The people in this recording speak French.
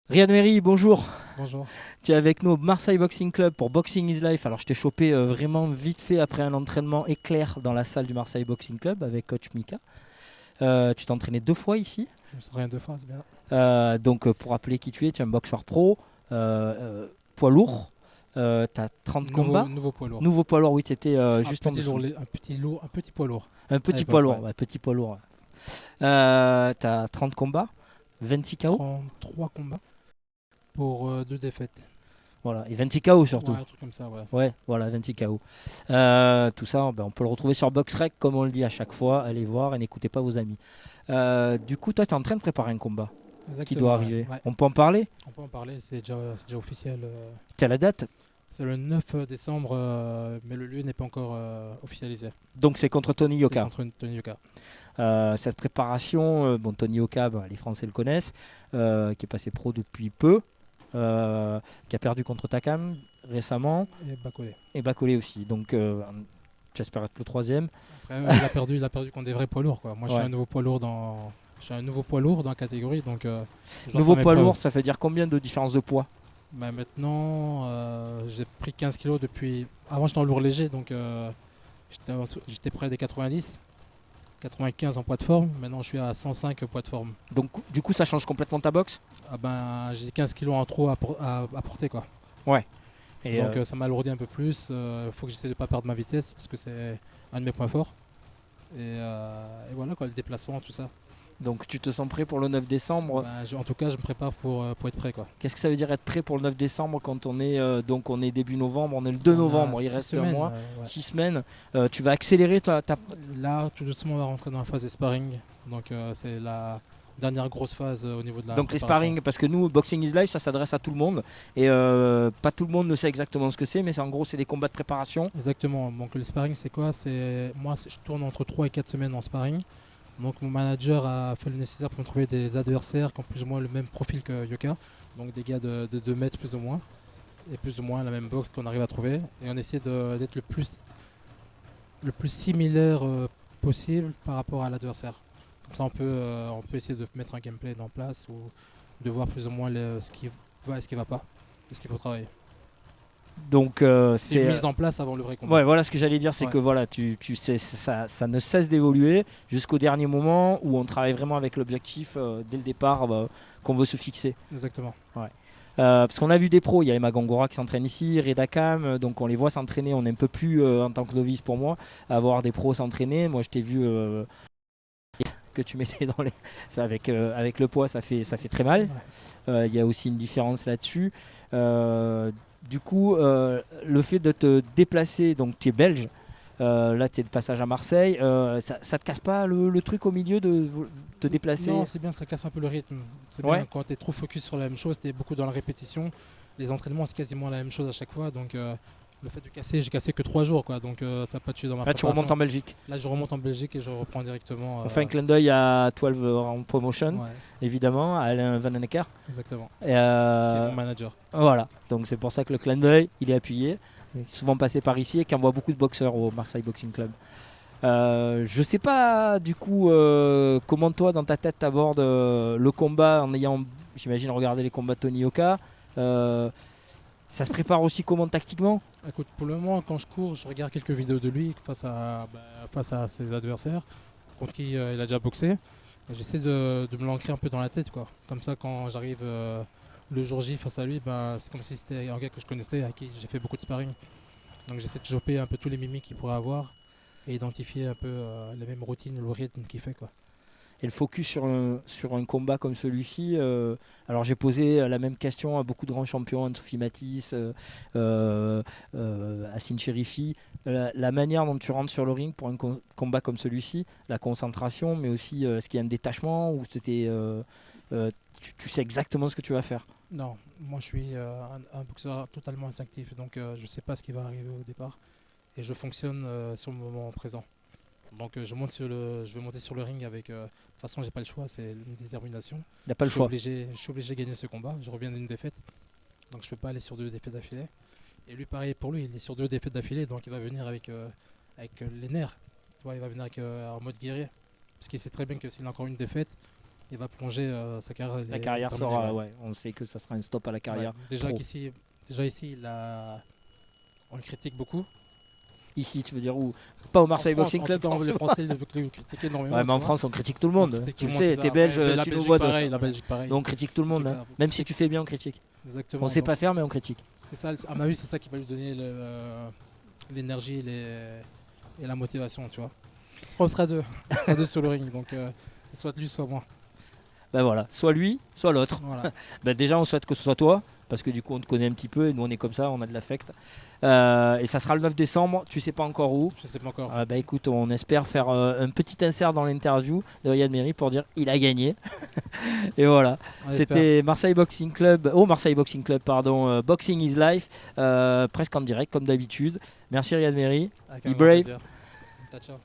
Riyad Meri, bonjour. Bonjour. Tu es avec nous au Marseille Boxing Club pour Boxing is Life. Alors, je t'ai chopé vraiment vite fait après un entraînement éclair dans la salle du Marseille Boxing Club avec coach Mika. Tu t'es entraîné 2 fois ici. Je me sens rien deux fois, c'est bien. Donc, pour rappeler qui tu es un boxeur pro, poids lourd. Tu as 30 combats. Nouveau poids lourd. Nouveau poids lourd, oui, tu étais Un juste en petit dessous. lourd, un petit poids lourd. Un À petit poids l'époque, lourd, ouais. ouais, petit poids lourd. Tu as 30 combats, 26 KO. 33 combats pour 2 défaites. Voilà, et 26 KO Ouais, surtout. un truc comme ça, ouais. Ouais, voilà, 26 KO. Tout ça, on peut le retrouver sur BoxRec, comme on le dit à chaque fois. Allez voir et n'écoutez pas vos amis. Du coup, toi, tu es en train de préparer un combat qui doit Exactement, ouais. arriver. Ouais. On peut en parler? On peut en parler, c'est déjà officiel. Tu as la date? C'est le 9 décembre, mais le lieu n'est pas encore officialisé. Donc, c'est contre Tony C'est Yoka. contre Tony Yoka. Cette préparation, Tony Yoka, les Français le connaissent, qui est passé pro depuis peu, qui a perdu contre Takam récemment, Et Bacolé. et Bacolé aussi. Donc, j'espère être le troisième. Après, il a perdu contre des vrais poids lourds, quoi. Moi, Ouais. je suis un nouveau poids lourd dans la catégorie, donc je dois Nouveau faire mes poids preuves. lourd, ça fait dire combien de différence de poids? Bah maintenant, j'ai pris 15 kilos depuis. Avant, j'étais en lourd léger, donc j'étais près des 90, 95 en poids de forme. Maintenant, je suis à 105 poids de forme. Donc, du coup, ça change complètement ta boxe? Ah ben, j'ai 15 kilos en trop à porter, quoi. Ouais. Et Donc, ça m'alourdit un peu plus. Il faut que j'essaie de ne pas perdre ma vitesse parce que c'est un de mes points forts. Et voilà, quoi, le déplacement, tout ça. donc tu te sens prêt pour le 9 décembre. Ben, en tout cas, je me prépare pour être prêt, quoi. Qu'est-ce que ça veut dire être prêt pour le 9 décembre quand on est début novembre, on est le 2 On a novembre, il 6 reste un semaines, mois, ouais. 6 semaines. Tu vas accélérer ta. Là, tout doucement, on va rentrer dans la phase des sparring. Donc, c'est la dernière grosse phase au niveau de la Donc les préparation. sparring, parce que nous, Boxing is Life, ça s'adresse à tout le monde. Et pas tout le monde ne sait exactement ce que c'est, mais en gros, c'est des combats de préparation. Exactement. Donc, le sparring, c'est quoi? Je tourne entre 3 et 4 semaines en sparring. Donc, mon manager a fait le nécessaire pour me trouver des adversaires qui ont plus ou moins le même profil que Yoka. Donc, des gars de 2 mètres plus ou moins. Et plus ou moins la même boxe qu'on arrive à trouver. Et on essaie d'être le plus similaire possible par rapport à l'adversaire. Comme ça, on peut essayer de mettre un gameplay en place ou de voir plus ou moins ce qui va et ce qui va pas, et ce qu'il faut travailler. Donc C'est une c'est. mise en place avant le vrai combat. Ouais, voilà ce que j'allais dire, c'est Ouais. que voilà, tu sais, ça ne cesse d'évoluer jusqu'au dernier moment où on travaille vraiment avec l'objectif dès le départ qu'on veut se fixer. Exactement. Parce qu'on a vu des pros, il y a Emma Gangora qui s'entraîne ici, Reda Kam, donc on les voit s'entraîner, on est un peu plus en tant que novice pour moi, à voir des pros s'entraîner. Moi je t'ai vu que tu mettais dans les. Ça, avec le poids, ça fait très mal. Ouais. Il y a aussi une différence là-dessus. Du coup, le fait de te déplacer, donc tu es belge, là tu es de passage à Marseille, ça te casse pas le truc au milieu de te déplacer? Non, c'est bien, ça casse un peu le rythme. C'est Ouais. bien quand tu es trop focus sur la même chose, tu es beaucoup dans la répétition. Les entraînements, c'est quasiment la même chose à chaque fois. Donc, le fait de casser, j'ai cassé que 3 jours, quoi. Donc, ça n'a pas tué dans ma Là tu préparation. remontes en Belgique. Là, je remonte en Belgique et je reprends directement. On fait un clin d'œil à 12 en promotion, Ouais, évidemment, à Alain Van Anecker. exactement. Et, Qui est mon manager. voilà, donc c'est pour ça que le clin d'œil, il est appuyé. Il est souvent passé par ici et qui envoie beaucoup de boxeurs au Marseille Boxing Club. Je sais pas du coup comment toi dans ta tête t'abordes le combat en ayant, j'imagine, regardé les combats de Tony Yoka. Ça se prépare aussi comment tactiquement? Écoute, pour le moment, quand je cours, je regarde quelques vidéos de lui face à ses adversaires contre qui il a déjà boxé. Et j'essaie de me l'ancrer un peu dans la tête, quoi. Comme ça, quand j'arrive le jour J face à lui, c'est comme si c'était un gars que je connaissais, à qui j'ai fait beaucoup de sparring. Donc j'essaie de choper un peu tous les mimiques qu'il pourrait avoir et identifier un peu les mêmes routines, le rythme qu'il fait, quoi. Et le focus sur un combat comme celui-ci, alors j'ai posé la même question à beaucoup de grands champions, Anne-Sophie Matisse, Hassine Chérifi. La manière dont tu rentres sur le ring pour un combat comme celui-ci, la concentration, mais aussi est-ce qu'il y a un détachement ou tu sais exactement ce que tu vas faire? Non, moi je suis un boxeur totalement instinctif, donc je ne sais pas ce qui va arriver au départ et je fonctionne sur le moment présent. Donc je vais monter sur le ring avec. De toute façon, j'ai pas le choix, c'est une détermination. Il n'a pas le choix. Je suis obligé de gagner ce combat. Je reviens d'une défaite, donc je peux pas aller sur 2 défaites d'affilée. Et lui, pareil pour lui, il est sur 2 défaites d'affilée, donc il va venir avec les nerfs. Tu vois, il va venir en mode guerrier, parce qu'il sait très bien que s'il a encore une défaite, il va plonger sa carrière. La carrière sera, ouais, on sait que ça sera un stop à la carrière. Ouais, déjà ici, on le critique beaucoup. Ici, tu veux dire où? Pas au Marseille Boxing Club. Les Français le critiquent énormément. Ouais, mais en France, on critique tout le monde. Tu le sais, t'es belge, tu nous vois. La Belgique, pareil. Donc on critique tout le monde. Hein. Même si tu fais bien, on critique. Exactement. On sait pas faire, mais on critique. C'est ça, à ma vue, c'est ça qui va lui donner l'énergie et la motivation, tu vois. On sera deux sur le ring, donc c'est soit lui, soit moi. Ben voilà, soit lui, soit l'autre. Voilà. Ben déjà, on souhaite que ce soit toi, parce que du coup, on te connaît un petit peu et nous, on est comme ça, on a de l'affect. Et ça sera le 9 décembre, tu sais pas encore où. Je sais pas encore. Ben écoute, on espère faire un petit insert dans l'interview de Riyad Merhi pour dire il a gagné. Et voilà, c'était Marseille Boxing Club, Boxing is Life, presque en direct comme d'habitude. Merci Riyad Merhi. Be brave. Ciao.